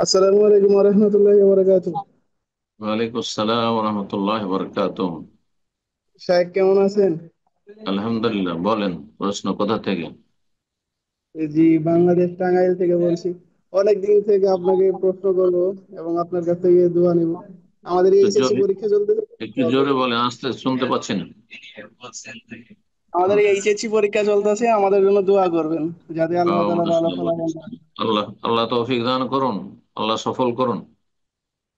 আসসালামু আলাইকুম রহমতুল্লাহ বারাকাতু। ওয়ালাইকুম আসসালাম রহমতুল্লাহ বরকাতুহ। শাহেদ কেমন আছেন? আলহামদুলিল্লাহ, বলেন প্রশ্ন কোথা থেকে? জি, বাংলাদেশ টাঙ্গাইল থেকে বলছি। অনেক দিন থেকে আপনাকে প্রশ্ন করবো এবং আপনার কাছ থেকে দোয়া নিব। আমাদের একটু এইচএসসি জোরে, পরীক্ষা চলতেছে, একটু দোয়া জোরে করবেন। বলেন, আসতে শুনতে পাচ্ছি না। আমাদের এইচএসসি পরীক্ষা চলতেছে, আমাদের জন্য দোয়া করবেন যাতে আল্লাহ তাআলা ভালো মাশাআল্লাহ, ফলাফল দেন আল্লাহ আল্লাহ তৌফিক দান করুন, আল্লাহ সফল করুন,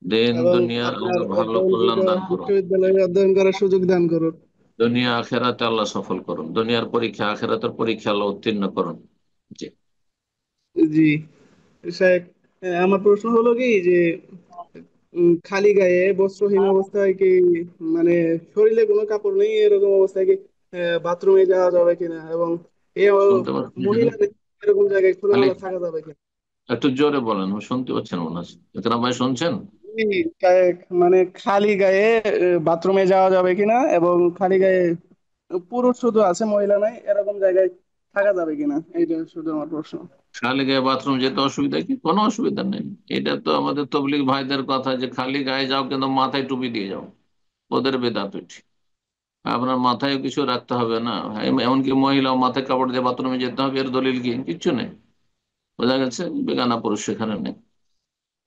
দিন এবং দুনিয়ার আপনার আল্লাহ ভালো কল্যাণ অধ্যয়নকৃত দান করুন। বিশ্ববিদ্যালয়ে অধ্যয়ন করার সুযোগ দান করুন। দুনিয়া আখেরাতে আল্লাহ সফল করুন, দুনিয়ার পরীক্ষা আখেরাতের পরীক্ষা আল্লাহ উত্তীর্ণ করুন। জি। জি শাহেদ, আমার প্রশ্ন হলো কি যে খালি গায়ে বস্ত্রহীন অবস্থায় কি, মানে শরীরে কোনো কাপড় নেই এরকম অবস্থায় কি বাথরুমে যাওয়া যাবে কিনা, এবং এ শুনতে পাচ্ছি না। মহিলাদের এরকম জায়গায় খালি খোলামেলা থাকা যাবে কিনা? একটু জোরে বলেন, আমি শুনতে পাচ্ছি না মনে হচ্ছে। একরাম ভাই শুনছেন? জি, মানে খালি গায়ে বাথরুমে যাওয়া যাবে কিনা, এবং খালি গায়ে পুরুষ শুধু আছে মহিলা নাই এরকম জায়গায় থাকা যাবে কিনা, এইটা শুধু আমার প্রশ্ন। খালি গায়ে বাথরুম যেতে অসুবিধা কি? কোনো অসুবিধা নেই। এটা তো আমাদের তবলিগ ভাইদের কথা যে খালি গায়ে যাও কিন্তু মাথায় টুপি দিয়ে যাও, ওদের বেদাত ওইটি। আপনার মাথায় কিছু রাখতে হবে না, এমনকি মহিলা মাথায় কাপড় দিয়ে বাথরুমে যেতে হবে এর দলিল কি? কিচ্ছু নেই। বোঝা গেছে? বেগানা পুরুষ সেখানে নেই।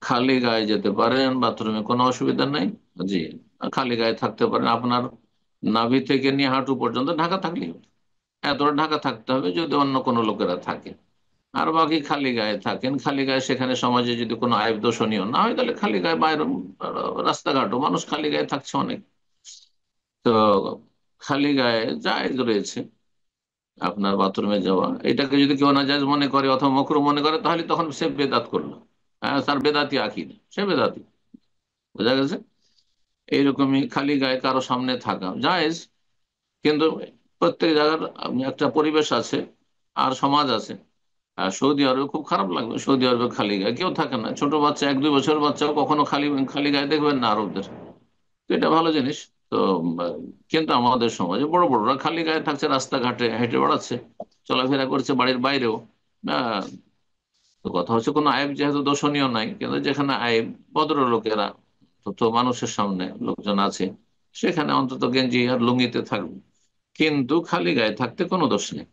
খালি গায়ে যেতে পারেন বাথরুমে, কোনো অসুবিধা নেই। জি। খালি গায়ে থাকতে পারেন, আপনার নাভি থেকে নিয়ে হাঁটু পর্যন্ত ঢাকা থাকলেই হলো। এতটা ঢাকা থাকতে হবে যদি অন্য কোনো লোকেরা থাকে। আর বাকি খালি গায়ে থাকেন, খালি গায়ে সেখানে সমাজে যদি কোনো আইব দর্শনীয় না হয় তাহলে খালি গায়ে বাইরে রাস্তাঘাটও মানুষ খালি গায়ে থাকছে অনেক। তো খালি গায়ে জায়েজ রয়েছে আপনার বাথরুমে যাওয়া। এটাকে যদি কেউ নাজায়েজ মনে করে অথবা মকরুহ মনে করে তাহলে তখন সে বেদাত করলো। হ্যাঁ, তার বেদাতি আকিদা, সে বেদাতি। বোঝা গেছে? এইরকমই খালি গায়ে কারো সামনে থাকা জায়েজ, কিন্তু প্রত্যেক জায়গার একটা পরিবেশ আছে আর সমাজ আছে। আর সৌদি আরবে খুব খারাপ লাগবে, সৌদি আরবে খালি গায়ে কেউ থাকে না, ছোট বাচ্চা 1-2 বছরের বাচ্চাও কখনো খালি খালি গায়ে দেখবেন না আরবদের। তো এটা ভালো জিনিস। তো কিন্তু আমাদের সমাজে বড় বড়রা খালি গায়ে থাকছে, রাস্তাঘাটে হেঁটে বেড়াচ্ছে, চলাফেরা করছে বাড়ির বাইরেও। আহ, তো কথা হচ্ছে কোনো আইব যেহেতু দর্শনীয় নাই, কিন্তু যেখানে আইব, ভদ্রলোকেরা তো মানুষের সামনে লোকজন আছে, সেখানে অন্তত গেঞ্জি আর লুঙ্গিতে থাকবে। কিন্তু খালি গায়ে থাকতে কোনো দোষ নেই।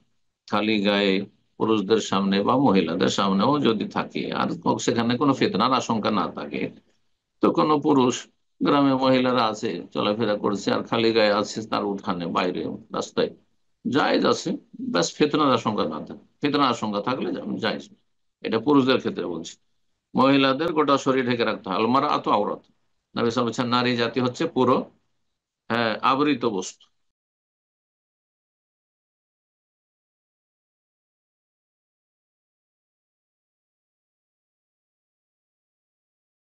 খালি গায়ে পুরুষদের সামনে বা মহিলাদের সামনেও যদি থাকে আর সেখানে কোনো ফিতনার আশঙ্কা না থাকে, তো কোনো পুরুষ, গ্রামে মহিলারা আছে চলাফেরা করছে আর খালি গায়ে আছে তার উঠানে বাইরে রাস্তায়, জায়েজ আছে। ব্যাস ফিতনার আশঙ্কা না থাকে, ফিতনার আশঙ্কা থাকলে জায়েজ না। এটা পুরুষদের ক্ষেত্রে বলছি। মহিলাদের গোটা শরীর ঢেকে রাখতে হয়, আলমারা আত আওরাত। নবী সাল্লাল্লাহু আলাইহি ওয়াসাল্লাম বলেছেন, নারী জাতি হচ্ছে পুরো, হ্যাঁ, আবৃত বস্তু।